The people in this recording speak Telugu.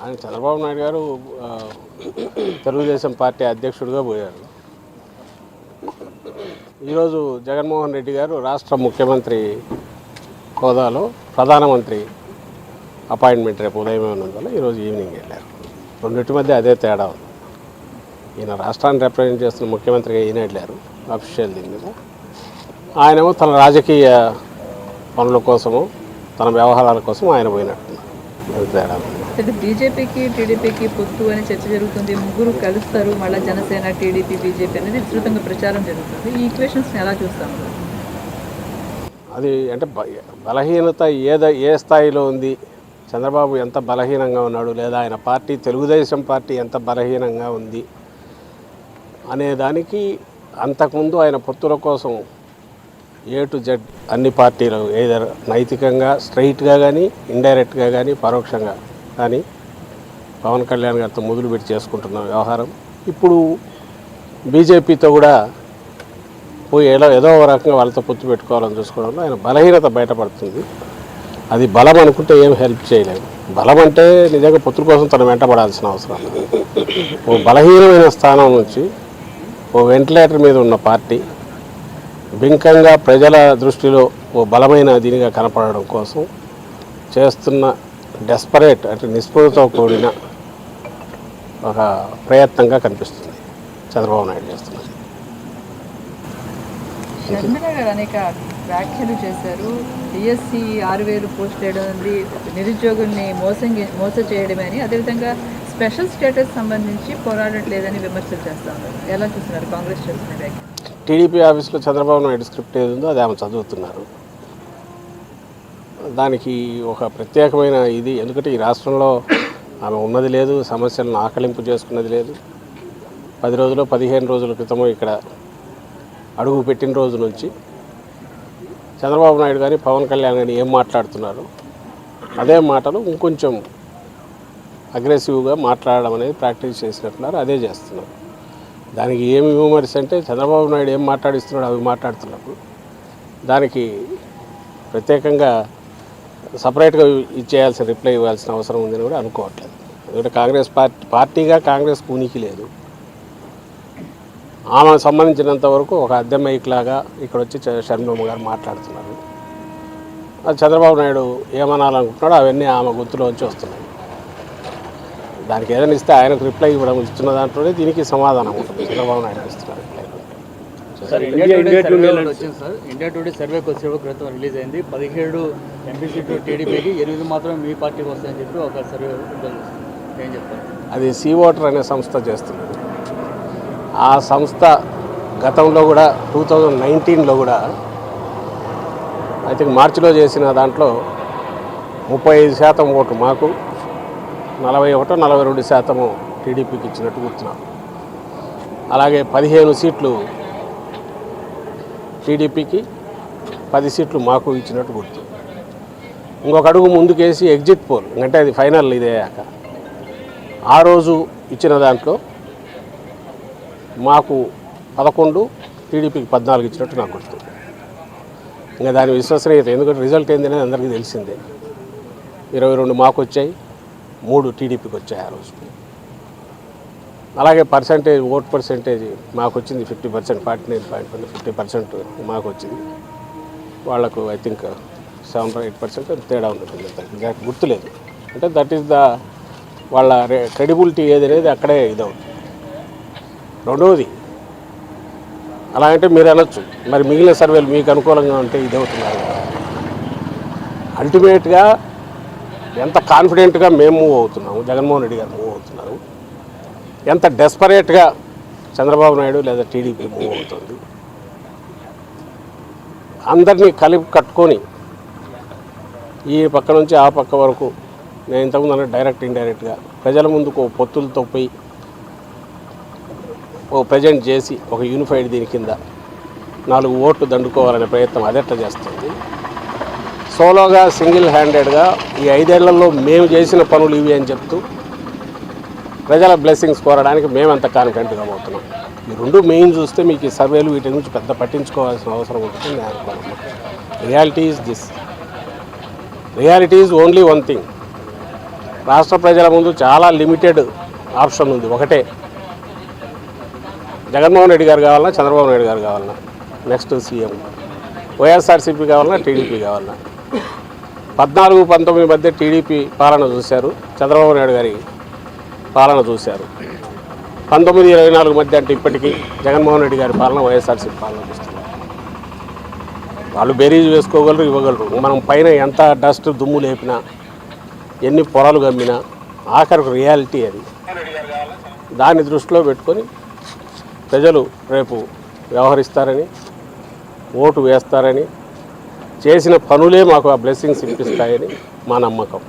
ఆయన చంద్రబాబు నాయుడు గారు తెలుగుదేశం పార్టీ అధ్యక్షుడిగా పోయారు. ఈరోజు జగన్మోహన్ రెడ్డి గారు రాష్ట్ర ముఖ్యమంత్రి హోదాలో ప్రధానమంత్రి అపాయింట్మెంట్ రేపు ఉదయమే ఉన్నందువల్ల ఈరోజు ఈవినింగ్ వెళ్ళారు. రెండింటి మధ్య అదే తేడా ఉంది. ఈయన రాష్ట్రాన్ని రిప్రజెంట్ చేస్తున్న ముఖ్యమంత్రిగా ఈయన వెళ్ళారు అఫీషియల్ దీని మీద. ఆయనేమో తన రాజకీయ పనుల కోసము తన వ్యవహారాల కోసం ఆయన పోయినట్టున్నారు. తేడా బీజేపీకి టీడీపీకి పొత్తు అని చర్చ జరుగుతుంది. ముగ్గురు కలుస్తారు, మళ్ళీ జనసేన టీడీపీ బీజేపీ అనేది విస్తృతంగా ప్రచారం జరుగుతుంది. ఈ ఈక్వేషన్స్ని ఎలా చూస్తాము? అది అంటే బలహీనత ఏ స్థాయిలో ఉంది, చంద్రబాబు ఎంత బలహీనంగా ఉన్నాడు, లేదా ఆయన పార్టీ తెలుగుదేశం పార్టీ ఎంత బలహీనంగా ఉంది అనే దానికి అంతకుముందు ఆయన పొత్తుల కోసం A to Z అన్ని పార్టీలు ఏదర్ నైతికంగా స్ట్రైట్గా కానీ ఇండైరెక్ట్గా కానీ పరోక్షంగా కానీ పవన్ కళ్యాణ్ గారితో మొదలుపెట్టి చేసుకుంటున్న వ్యవహారం ఇప్పుడు బీజేపీతో కూడా పోయి ఏదో ఒక రకంగా వాళ్ళతో పొత్తు పెట్టుకోవాలని చూసుకోవడంలో ఆయన బలహీనత బయటపడుతుంది. అది బలం అనుకుంటే ఏం హెల్ప్ చేయలేదు. బలం అంటే నిజంగా పొత్తుల కోసం తను వెంటబడాల్సిన అవసరం. ఓ బలహీనమైన స్థానం నుంచి ఓ వెంటిలేటర్ మీద ఉన్న పార్టీ బింకంగా ప్రజల దృష్టిలో ఓ బలమైన దీనిగా కనపడడం కోసం చేస్తున్న డెస్పరేట్ అంటే నిస్పృహతో కూడిన ఒక ప్రయత్నంగా కనిపిస్తుంది చంద్రబాబు నాయుడు చేస్తున్నది. షర్మిల గారు అనేక వ్యాఖ్యలు చేశారు. డిఎస్సి 6,000 పోస్ట్ వేయడం ఉంది, నిరుద్యోగుల్ని మోస చేయడమే అని, అదేవిధంగా స్పెషల్ స్టేటస్ సంబంధించి పోరాడట్లేదని విమర్శలు చేస్తూ ఉన్నారు. ఎలా చూస్తున్నారు కాంగ్రెస్ చేస్తున్న వ్యాఖ్య? టీడీపీ ఆఫీస్లో చంద్రబాబు నాయుడు స్క్రిప్ట్ ఏది ఉందో అది ఆమె చదువుతున్నారు. దానికి ఒక ప్రత్యేకమైన ఇది, ఎందుకంటే ఈ రాష్ట్రంలో ఆమె ఉన్నది లేదు, సమస్యలను ఆకలింపు చేసుకున్నది లేదు. 10 రోజులు 15 రోజుల క్రితము ఇక్కడ అడుగు పెట్టిన రోజు నుంచి చంద్రబాబు నాయుడు కానీ పవన్ కళ్యాణ్ కానీ ఏం మాట్లాడుతున్నారు అదే మాటలు ఇంకొంచెం అగ్రెసివ్గా మాట్లాడడం అనేది ప్రాక్టీస్ చేసినట్టున్నారు, అదే చేస్తున్నారు. దానికి ఏమి విమర్శ అంటే చంద్రబాబు నాయుడు ఏం మాట్లాడిస్తున్నాడు అవి మాట్లాడుతున్నప్పుడు దానికి ప్రత్యేకంగా సపరేట్గా ఇచ్చేయాల్సిన రిప్లై ఇవ్వాల్సిన అవసరం ఉందని కూడా అనుకోవట్లేదు. ఎందుకంటే కాంగ్రెస్ పార్టీగా కాంగ్రెస్ ఉనికి లేదు. ఆమెకు సంబంధించినంత వరకు ఒక అద్దె మైక్ లాగా ఇక్కడ వచ్చి షర్మిలమ్మ గారు మాట్లాడుతున్నారు. అది చంద్రబాబు నాయుడు ఏమనాలనుకుంటున్నాడో అవన్నీ ఆమె గొంతులోంచి వస్తున్నాయి. దానికి ఏదైనా ఇస్తే ఆయనకు రిప్లై ఇవ్వడం ఇస్తున్న దాంట్లోనే దీనికి సమాధానం ఉంటుంది. చంద్రబాబు నాయుడు ఇస్తున్న రిప్లై. ఇండియా టుడే సర్వే కొద్దిసేపు క్రితం రిలీజ్ అయింది. 17 ఎంపీ సీట్లు టీడీపీకి, 8 మాత్రం మీ పార్టీకి వస్తాయని చెప్పి ఒక సర్వే ఏం చెప్తారు? అది సీ ఓటర్ అనే సంస్థ చేస్తున్నది. ఆ సంస్థ గతంలో కూడా 2019లో కూడా ఐ థింక్ మార్చిలో చేసిన దాంట్లో 35% ఓటు మాకు, 41-42% టీడీపీకి ఇచ్చినట్టు గుర్తున్నాం. అలాగే 15 సీట్లు టీడీపీకి, 10 సీట్లు మాకు ఇచ్చినట్టు గుర్తు. ఇంకొక అడుగు ముందుకేసి ఎగ్జిట్ పోల్ అంటే అది ఫైనల్ ఇదేయాక ఆ రోజు ఇచ్చిన దాంట్లో మాకు 11, టీడీపీకి 14 ఇచ్చినట్టు నాకు గుర్తు. ఇంకా దాని విశ్వసనీయత, ఎందుకంటే రిజల్ట్ ఏందనేది అందరికీ తెలిసిందే. 22 మాకు వచ్చాయి, 3 టీడీపీకి వచ్చాయి ఆ రోజు. అలాగే ఓట్ పర్సెంటేజ్ మాకు వచ్చింది 50%, 49.1 50% మాకు వచ్చింది. వాళ్లకు ఐ థింక్ 7-8% తేడా ఉంటుంది. దానికి గుర్తులేదు. అంటే దట్ ఈస్ వాళ్ళ క్రెడిబిలిటీ ఏది అనేది అక్కడే ఇదవుతుంది. రెండవది అలా అంటే మీరు అనొచ్చు, మరి మిగిలిన సర్వేలు మీకు అనుకూలంగా ఉంటే ఇదవుతున్నారు కదా. అల్టిమేట్గా ఎంత కాన్ఫిడెంట్గా మేము మూవ్ అవుతున్నాము, జగన్మోహన్ రెడ్డి గారు మూవ్ అవుతున్నారు, ఎంత డెస్పరేట్గా చంద్రబాబు నాయుడు లేదా టీడీపీ మూవ్ అవుతుంది, అందరినీ కలిపి కట్టుకొని ఈ పక్క నుంచి ఆ పక్క వరకు నేను ఇంతకుముందు డైరెక్ట్ ఇండైరెక్ట్గా ప్రజల ముందుకు పొత్తులతో పోయి ప్రజెంట్ చేసి ఒక యూనిఫైడ్ దీని కింద 4 ఓట్లు దండుకోవాలనే ప్రయత్నం అదెట్లా చేస్తుంది. సోలోగా సింగిల్ హ్యాండెడ్గా ఈ 5 ఏళ్లలో మేము చేసిన పనులు ఇవి అని చెప్తూ ప్రజల బ్లెస్సింగ్స్ కోరడానికి మేమంత కాన్ఫిడెంట్గా పోతున్నాం. ఈ 2 మెయిన్ చూస్తే మీకు ఈ సర్వేలు వీటి నుంచి పెద్ద పట్టించుకోవాల్సిన అవసరం ఉంటుంది నేను అనుకున్నాను. Reality is this. Reality is only one thing. రాష్ట్ర ప్రజల ముందు చాలా లిమిటెడ్ ఆప్షన్ ఉంది. ఒకటే, జగన్మోహన్ రెడ్డి గారు కావాలన్నా, చంద్రబాబు నాయుడు గారు కావాలన్నా నెక్స్ట్ సీఎం, వైఎస్ఆర్సీపీ కావాలన్నా, టీడీపీ కావాలన్నా. 14-19 మధ్య టీడీపీ పాలన చూశారు, చంద్రబాబు నాయుడు గారి పాలన చూశారు. 19-24 మధ్య అంటే ఇప్పటికీ జగన్మోహన్ రెడ్డి గారి పాలన, వైఎస్ఆర్సీపీ పాలన చూస్తున్నారు. వాళ్ళు బేరీజ్ వేసుకోగలరు, ఇవ్వగలరు. మనం పైన ఎంత డస్ట్ దుమ్ము లేపినా, ఎన్ని పొరలు గమ్మినా ఆఖరికి రియాలిటీ అది. దాన్ని దృష్టిలో పెట్టుకొని ప్రజలు రేపు వ్యవహరిస్తారని, ఓటు వేస్తారని, చేసిన పనులే మాకు ఆ బ్లెస్సింగ్స్ ఇప్పిస్తాయని మా నమ్మకం.